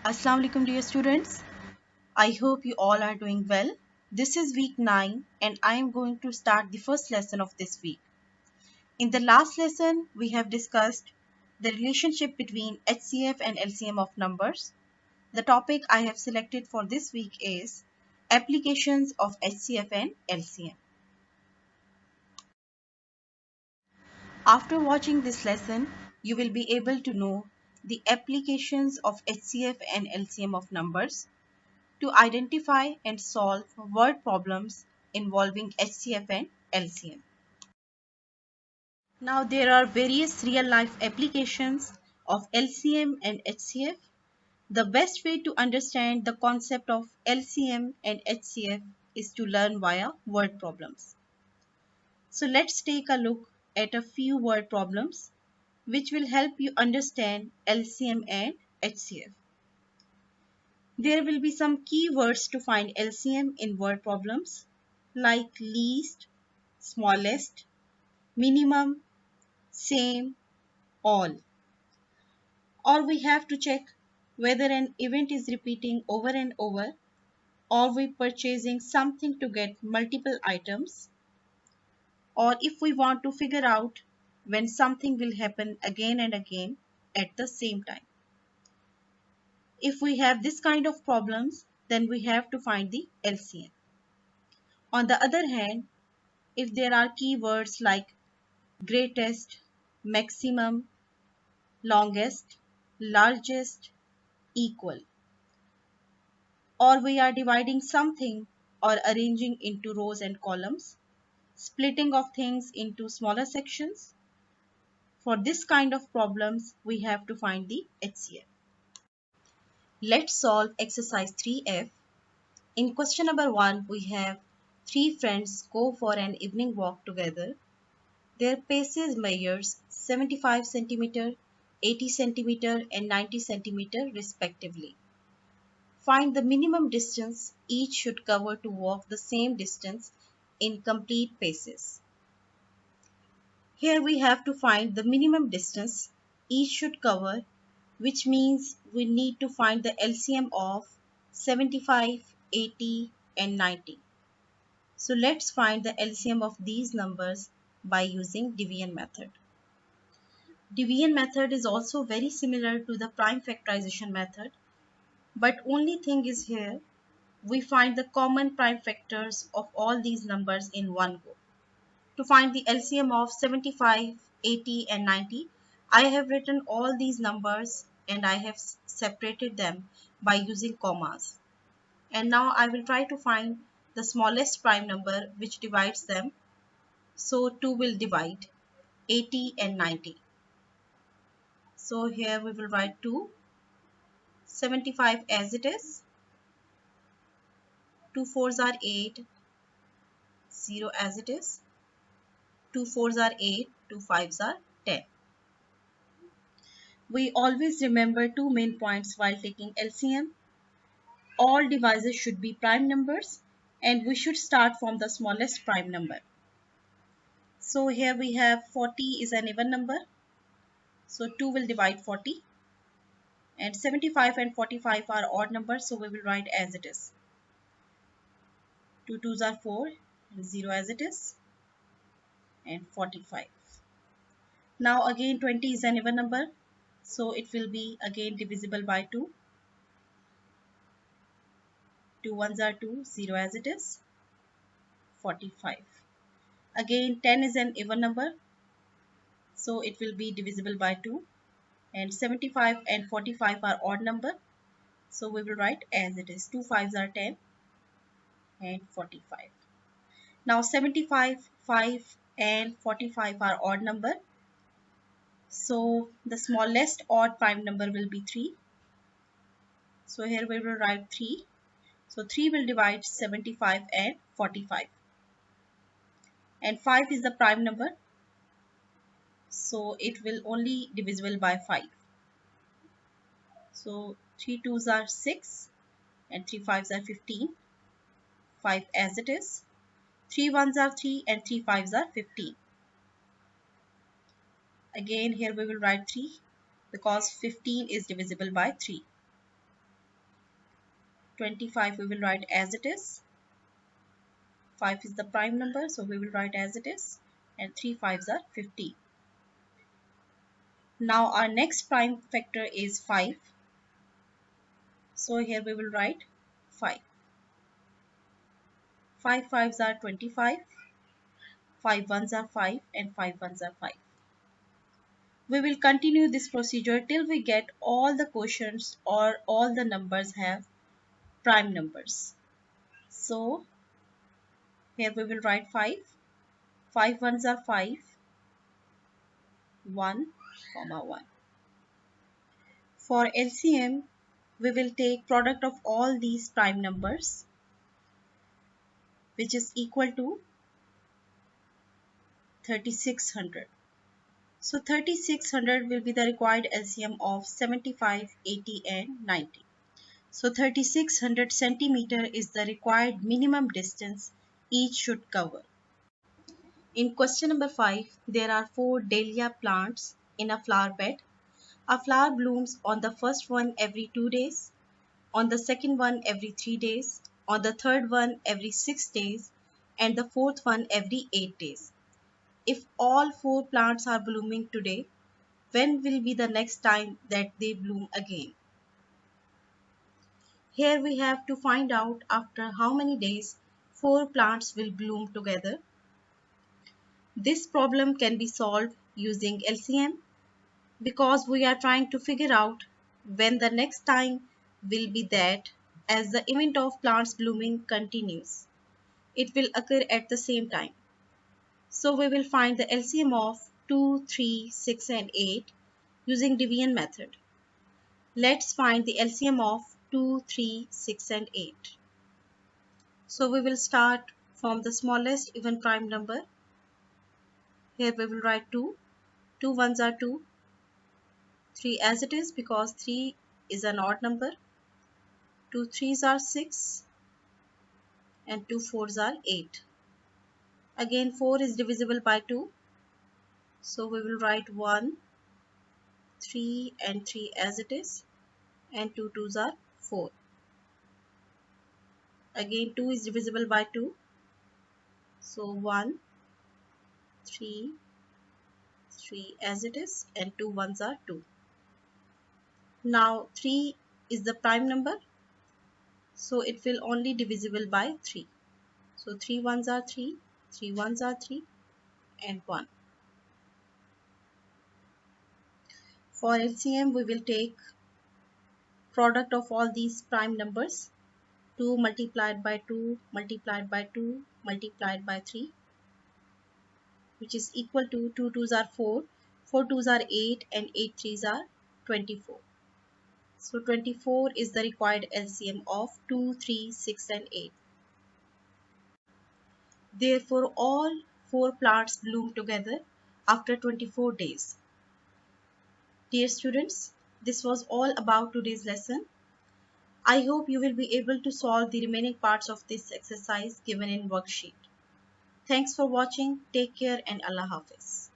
Assalamu alaikum dear students. I hope you all are doing well. This is week 9 and I am going to start the first lesson of this week. In the last lesson, we have discussed the relationship between HCF and LCM of numbers. The topic I have selected for this week is applications of HCF and LCM. After watching this lesson, you will be able to know the applications of HCF and LCM of numbers, to identify and solve word problems involving HCF and LCM. Now there are various real-life applications of LCM and HCF. The best way to understand the concept of LCM and HCF is to learn via word problems. So let's take a look at a few word problems which will help you understand LCM and HCF. There will be some keywords to find LCM in word problems like least, smallest, minimum, same, all. Or we have to check whether an event is repeating over and over, or we purchasing something to get multiple items, or if we want to figure out when something will happen again and again at the same time. If we have this kind of problems, then we have to find the LCM. On the other hand, if there are keywords like greatest, maximum, longest, largest, equal, or we are dividing something or arranging into rows and columns, splitting of things into smaller sections, for this kind of problems we have to find the HCF. Let's solve exercise 3F. In question number 1, we have three friends go for an evening walk together. Their paces measures 75 centimeter, 80 centimeter and 90 centimeter respectively. Find the minimum distance each should cover to walk the same distance in complete paces. Here we have to find the minimum distance each should cover, which means we need to find the LCM of 75, 80 and 90. So let's find the LCM of these numbers by using division method. Division method is also very similar to the prime factorization method, but only thing is here we find the common prime factors of all these numbers in one go. To find the LCM of 75, 80 and 90, I have written all these numbers and I have separated them by using commas. And now I will try to find the smallest prime number which divides them. So 2 will divide 80 and 90. So here we will write 2, 75 as it is, 2 fours are 8, 0 as it is, 2 fours are 8, 2 fives are 10. We always remember two main points while taking LCM. All divisors should be prime numbers and we should start from the smallest prime number. So here we have 40 is an even number. So 2 will divide 40. And 75 and 45 are odd numbers, so we will write as it is. 2 twos are 4, 0 as it is, and 45. Now again 20 is an even number, so it will be again divisible by 2. 2 ones are 2, 0 as it is, 45. Again 10 is an even number, so it will be divisible by 2. And 75 and 45 are odd number, so we will write as it is. 2 fives are 10 and 45. Now 75, 5 and 45 are odd number. So the smallest odd prime number will be 3. So here we will write 3. So 3 will divide 75 and 45. And 5 is the prime number. So it will only divisible by 5. So 3 twos are 6 and 3 fives are 15. 5 as it is. 3 ones are 3 and 3 fives are 15. Again here we will write 3 because 15 is divisible by 3. 25 we will write as it is. 5 is the prime number, so we will write as it is. And 3 5s are 50. Now our next prime factor is 5. So here we will write 5. 5 5s are 25. 5 1s are 5 and 5 1s are 5. We will continue this procedure till we get all the quotients or all the numbers have prime numbers. So here we will write 5. 5 1s are 5. 1, 1. For LCM, we will take product of all these prime numbers, which is equal to 3600. So 3600 will be the required LCM of 75, 80 and 90. So 3600 centimeter is the required minimum distance each should cover. In question number 5, there are 4 dahlia plants in a flower bed. A flower blooms on the first one every 2 days, on the second one every 3 days, on the third one every 6 days, and the fourth one every 8 days. If all 4 plants are blooming today, when will be the next time that they bloom again? Here we have to find out after how many days 4 plants will bloom together. This problem can be solved using LCM because we are trying to figure out when the next time will be that as the event of plants blooming continues. It will occur at the same time. So we will find the LCM of 2, 3, 6 and 8 using division method. Let's find the LCM of 2, 3, 6 and 8. So we will start from the smallest even prime number. Here we will write 2. 2 ones are 2. 3 as it is because 3 is an odd number. 2 threes are 6 and 2 fours are 8. Again 4 is divisible by 2. So we will write 1, 3 and 3 as it is, and 2 twos are 4. Again 2 is divisible by 2. So 1, 3, 3 as it is, and 2 ones are 2. Now 3 is the prime number, so it will only divisible by 3. So 3 ones are 3, 3 ones are 3 and 1. For LCM we will take product of all these prime numbers, 2 multiplied by 2 multiplied by 2 multiplied by 3, which is equal to 2 twos are 4, 4 twos are 8 and 8 threes are 24. So 24 is the required LCM of 2, 3, 6 and 8. Therefore all 4 plants bloom together after 24 days. Dear students, this was all about today's lesson. I hope you will be able to solve the remaining parts of this exercise given in worksheet. Thanks for watching. Take care and Allah Hafiz.